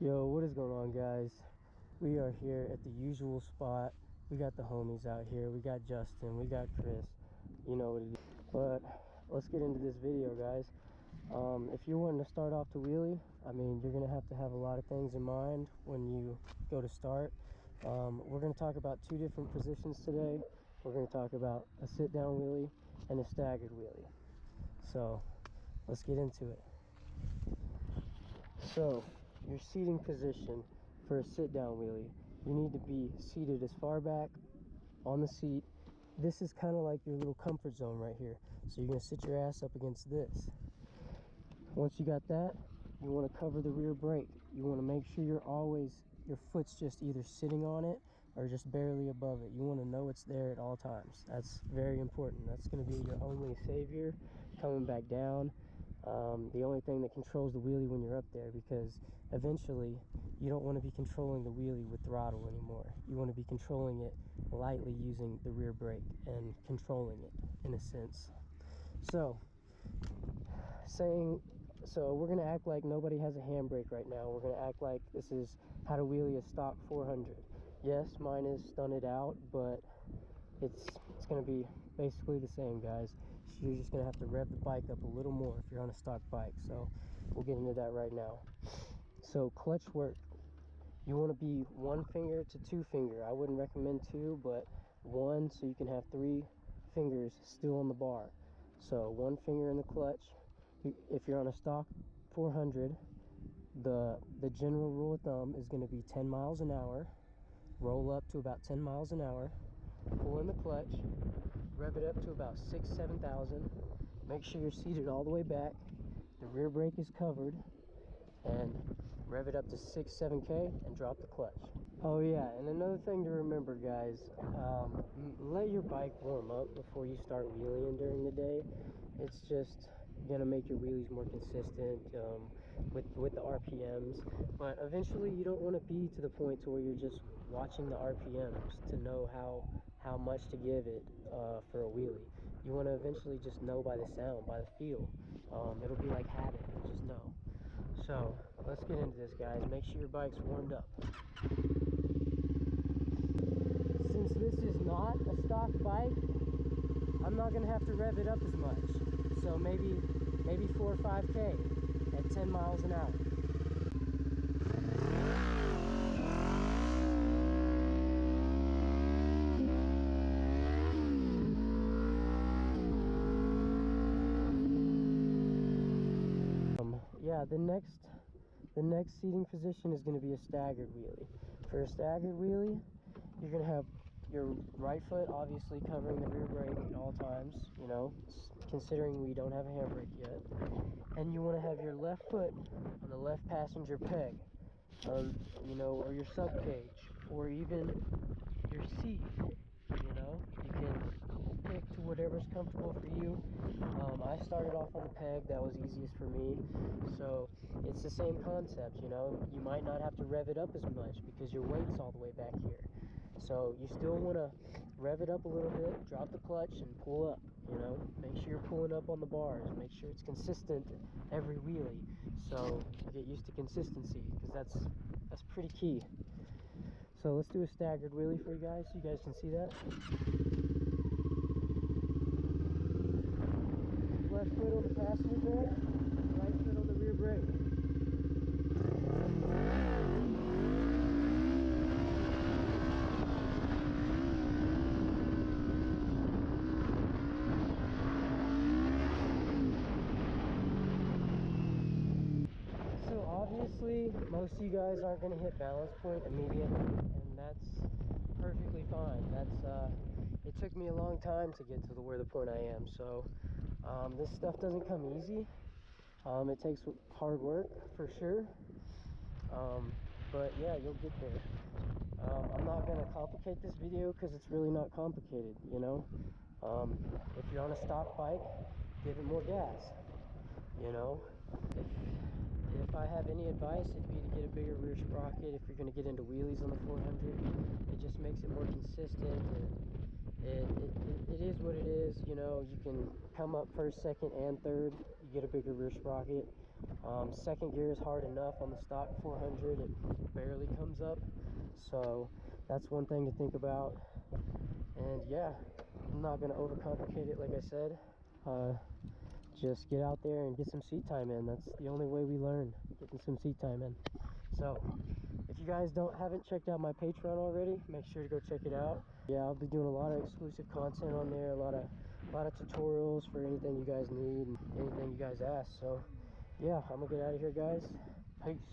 Yo, what is going on, guys? We are here at the usual spot. We got the homies out here. We got Justin, we got Chris. You know what it is. But let's get into this video, guys. If you're wanting to start off to wheelie, I mean, you're gonna have to have a lot of things in mind when you go to start. We're gonna talk about two different positions today. We're gonna talk about a sit-down wheelie and a staggered wheelie. So let's get into it. So your seating position for a sit-down wheelie, you need to be seated as far back on the seat. This is kind of like your little comfort zone right here. So you're gonna sit your ass up against this. Once you got that, you want to cover the rear brake. You want to make sure your foot's just either sitting on it or just barely above it. You want to know it's there at all times. That's very important. That's going to be your only savior coming back down. The only thing that controls the wheelie when you're up there, because eventually you don't want to be controlling the wheelie with throttle anymore. You want to be controlling it lightly using the rear brake and controlling it in a sense. So we're going to act like nobody has a handbrake right now. We're going to act like this is how to wheelie a stock 400. Yes, mine is stunted out, but it's going to be basically the same, guys. You're just going to have to rev the bike up a little more if you're on a stock bike. So we'll get into that right now. So clutch work, you want to be 1 finger to 2 finger. I wouldn't recommend 2, but 1, so you can have 3 fingers still on the bar. So 1 finger in the clutch. If you're on a stock 400, the general rule of thumb is going to be 10 miles an hour. Roll up to about 10 miles an hour. Pull in the clutch. Rev it up to about 7,000. Make sure you're seated all the way back. The rear brake is covered. And rev it up to 7K and drop the clutch. Oh yeah, and another thing to remember, guys, let your bike warm up before you start wheeling during the day. It's just gonna make your wheelies more consistent with the RPMs. But eventually you don't want to be to the point to where you're just watching the RPMs to know how much to give it for a wheelie. You want to eventually just know by the sound, by the feel. It'll be like habit, you just know. So let's get into this, guys. Make sure your bike's warmed up. Since this is not a stock bike, I'm not gonna have to rev it up as much. So maybe 4 or 5K at 10 miles an hour. Yeah, the next seating position is going to be a staggered wheelie. For a staggered wheelie, you're going to have your right foot obviously covering the rear brake at all times, you know, considering we don't have a handbrake yet. And you want to have your left foot on the left passenger peg, you know, or your sub cage, or even your seat. You know, you can pick to whatever's comfortable for you. I started off on the peg. That was easiest for me. So it's the same concept, you know. You might not have to rev it up as much because your weight's all the way back here. So you still want to rev it up a little bit, drop the clutch, and pull up, you know. Make sure you're pulling up on the bars. Make sure it's consistent every wheelie, so you get used to consistency, because that's pretty key. So let's do a staggered wheelie for you guys so you guys can see that. Left foot on the passenger bed, right foot on the rear brake. So obviously most of you guys aren't going to hit balance point immediately, and that's perfectly fine. It took me a long time to get to where the point I am. So this stuff doesn't come easy. It takes hard work for sure, but yeah, you'll get there. I'm not going to complicate this video because it's really not complicated, you know. If you're on a stock bike, give it more gas, you know. If I have any advice, it'd be to get a bigger rear sprocket if you're going to get into wheelies on the 400. It just makes it more consistent, and it is what it is. You know, you can come up first, second, and third. You get a bigger rear sprocket. Second gear is hard enough on the stock 400. It barely comes up. So that's one thing to think about. And yeah, I'm not going to overcomplicate it, like I said. Just get out there and get some seat time in. That's the only way we learn, getting some seat time in. So if you guys haven't checked out my Patreon already, make sure to go check it out. Yeah, I'll be doing a lot of exclusive content on there, a lot of tutorials for anything you guys need and anything you guys ask. So yeah, I'm gonna get out of here, guys. Peace.